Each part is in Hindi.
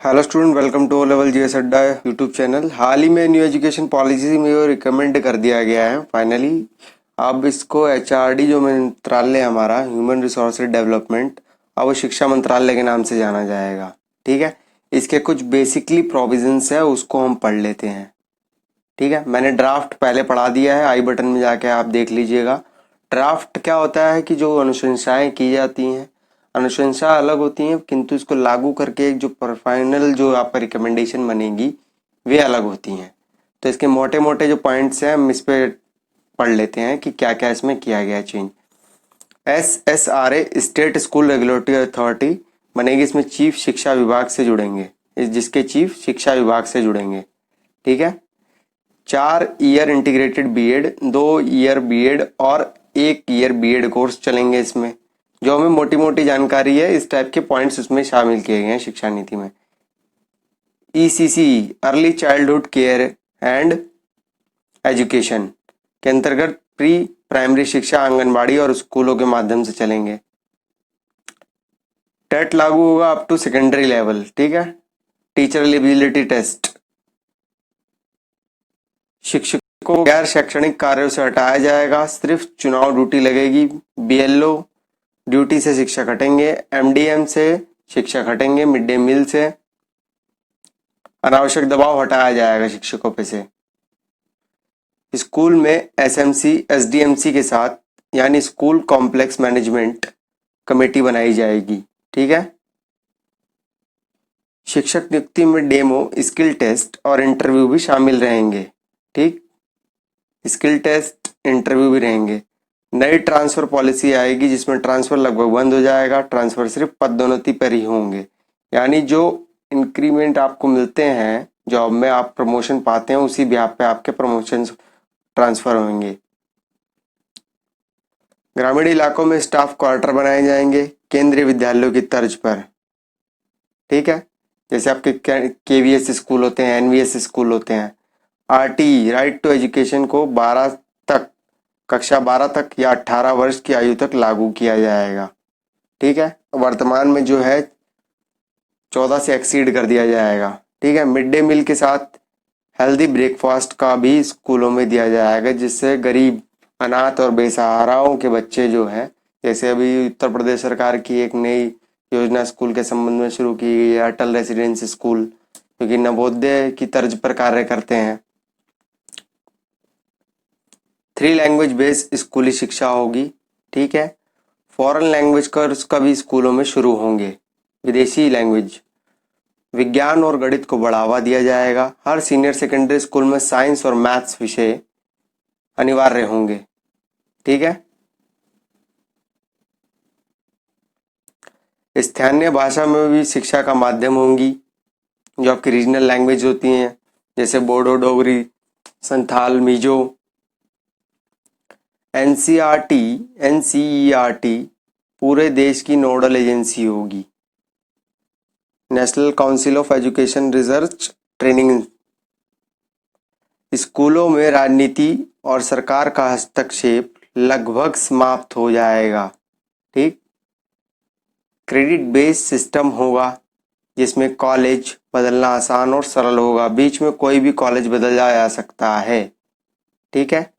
Hello student, welcome to O level GS Adda YouTube channel. हाल ही में न्यू एजुकेशन पॉलिसी में ये रिकमेंड कर दिया गया है फाइनली। अब इसको एचआरडी जो मंत्रालय हमारा ह्यूमन रिसोर्सेज डेवलपमेंट, अब वो शिक्षा मंत्रालय के नाम से जाना जाएगा। ठीक है, इसके कुछ बेसिकली प्रोविजंस है, उसको हम पढ़ लेते हैं। ठीक है, मैंने ड्राफ्ट पहले पढ़ा दिया है, आई बटन में जाके आप देख लीजिएगा। ड्राफ्ट क्या होता है कि जो अनुशंसाएं की जाती हैं, अनुशंसा अलग होती हैं, किंतु इसको लागू करके जो फाइनल जो आपका रिकमेंडेशन बनेगी वे अलग होती हैं। तो इसके मोटे मोटे जो पॉइंट्स हैं हम इस पे पढ़ लेते हैं कि क्या क्या इसमें किया गया change. SSRA state school regulatory authority बनेगी, इसमें चीफ शिक्षा विभाग से जुड़ेंगे, जिसके चीफ शिक्षा विभाग से जुड़ेंगे। ठीक है, 4 year integrated BEd, 2 year BEd और 1 ईयर बीएड कोर्स चलेंगे इसमें। जो हमें मोटी मोटी जानकारी है, इस टाइप के पॉइंट्स उसमें शामिल किए गए हैं शिक्षा नीति में। ECC early childhood care and education के अंतर्गत प्री प्राइमरी शिक्षा आंगनबाड़ी और स्कूलों के माध्यम से चलेंगे। टेट लागू होगा अप टू सेकेंडरी लेवल। ठीक है, टीचर एलिजिबिलिटी टेस्ट। शिक्षकों को गैर शैक्षणिक कार्यों से हटाया जाएगा, सिर्फ चुनाव ड्यूटी लगेगी। BLO ड्यूटी से शिक्षक हटेंगे, MDM से शिक्षक हटेंगे, मिड डे मील से। अनावश्यक दबाव हटाया जाएगा शिक्षकों पे से। स्कूल में SMC SDMC के साथ यानी स्कूल कॉम्प्लेक्स मैनेजमेंट कमेटी बनाई जाएगी। ठीक है, शिक्षक नियुक्ति में डेमो, स्किल टेस्ट और इंटरव्यू भी शामिल रहेंगे। ठीक, स्किल टेस्ट, इंटरव्यू भी रहेंगे। नई ट्रांसफर पॉलिसी आएगी जिसमें ट्रांसफर लगभग बंद हो जाएगा, ट्रांसफर सिर्फ पदोन्नति पर ही होंगे। यानी जो इंक्रीमेंट आपको मिलते हैं जॉब में, आप प्रमोशन पाते हैं, उसी ब्याह पे आपके प्रमोशन ट्रांसफर होंगे। ग्रामीण इलाकों में स्टाफ क्वार्टर बनाए जाएंगे केंद्रीय विद्यालयों की तर्ज पर। ठीक है, जैसे आपके KVS स्कूल होते हैं, NVS स्कूल होते हैं। RTE राइट टू एजुकेशन को 12 तक, कक्षा 12 तक या 18 वर्ष की आयु तक लागू किया जाएगा। ठीक है, वर्तमान में जो है 14 से एक्सीड कर दिया जाएगा। ठीक है, मिड डे मील के साथ हेल्दी ब्रेकफास्ट का भी स्कूलों में दिया जाएगा, जिससे गरीब, अनाथ और बेसहाराओं के बच्चे जो हैं, जैसे अभी उत्तर प्रदेश सरकार की एक नई योजना स्कूल के संबंध में शुरू की गई है, अटल रेसिडेंस स्कूल, जो कि नवोदय की तर्ज पर कार्य करते हैं। 3 लैंग्वेज बेस्ड स्कूली शिक्षा होगी। ठीक है, फॉरेन लैंग्वेज कोर्स का भी स्कूलों में शुरू होंगे, विदेशी लैंग्वेज। विज्ञान और गणित को बढ़ावा दिया जाएगा। हर सीनियर सेकेंडरी स्कूल में साइंस और मैथ्स विषय अनिवार्य होंगे। ठीक है, स्थानीय भाषा में भी शिक्षा का माध्यम होंगी, जो आपकी रीजनल लैंग्वेज होती हैं, जैसे बोडो, डोगरी, संथाल, मिजो। NCERT पूरे देश की नोडल एजेंसी होगी। National council of education research training. स्कूलों में राजनीति और सरकार का हस्तक्षेप लगभग समाप्त हो जाएगा। ठीक, क्रेडिट बेस्ड सिस्टम होगा, जिसमें कॉलेज बदलना आसान और सरल होगा, बीच में कोई भी कॉलेज बदल जा सकता है। ठीक है,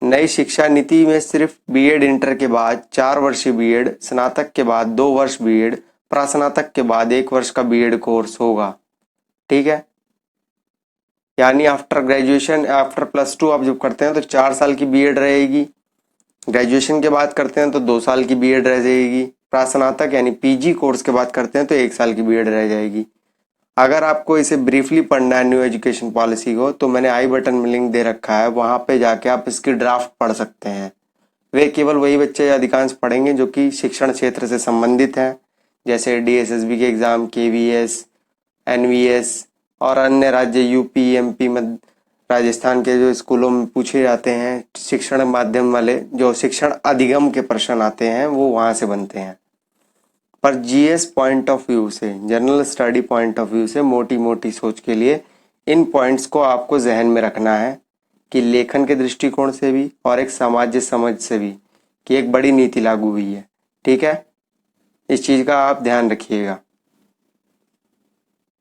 नई शिक्षा नीति में सिर्फ बीएड इंटर के बाद 4 वर्षीय बीएड, स्नातक के बाद 2 वर्ष बीएड, प्रास्नातक के बाद 1 वर्ष का बीएड कोर्स होगा। ठीक है, यानी आफ्टर ग्रेजुएशन, आफ्टर +2 आप जब करते हैं तो 4 साल की बीएड रहेगी। ग्रेजुएशन के बाद करते हैं तो 2 साल की बीएड रह जाएगी। प्रास्नातक यानी PG कोर्स के बाद करते हैं तो 1 साल की बीएड रह जाएगी। अगर आपको इसे ब्रीफली पढ़ना है न्यू एजुकेशन पॉलिसी को, तो मैंने आई बटन में लिंक दे रखा है, वहां पे जाके आप इसकी ड्राफ्ट पढ़ सकते हैं। वे केवल वही बच्चे अधिकांश पढ़ेंगे जो कि शिक्षण क्षेत्र से संबंधित हैं, जैसे DSSB के एग्जाम, KVS, NVS और अन्य राज्य UP, MP, राजस्थान के जो स्कूलों में पूछे जाते हैं शिक्षण माध्यम वाले, जो शिक्षण अधिगम के प्रश्न आते हैं, वो वहां से बनते हैं। पर GS पॉइंट ऑफ व्यू से, general study point of view से, मोटी मोटी सोच के लिए इन पॉइंट्स को आपको जहन में रखना है कि लेखन के दृष्टिकोण से भी और एक सामाजिक समझ से भी कि एक बड़ी नीति लागू हुई है। ठीक है, इस चीज का आप ध्यान रखिएगा।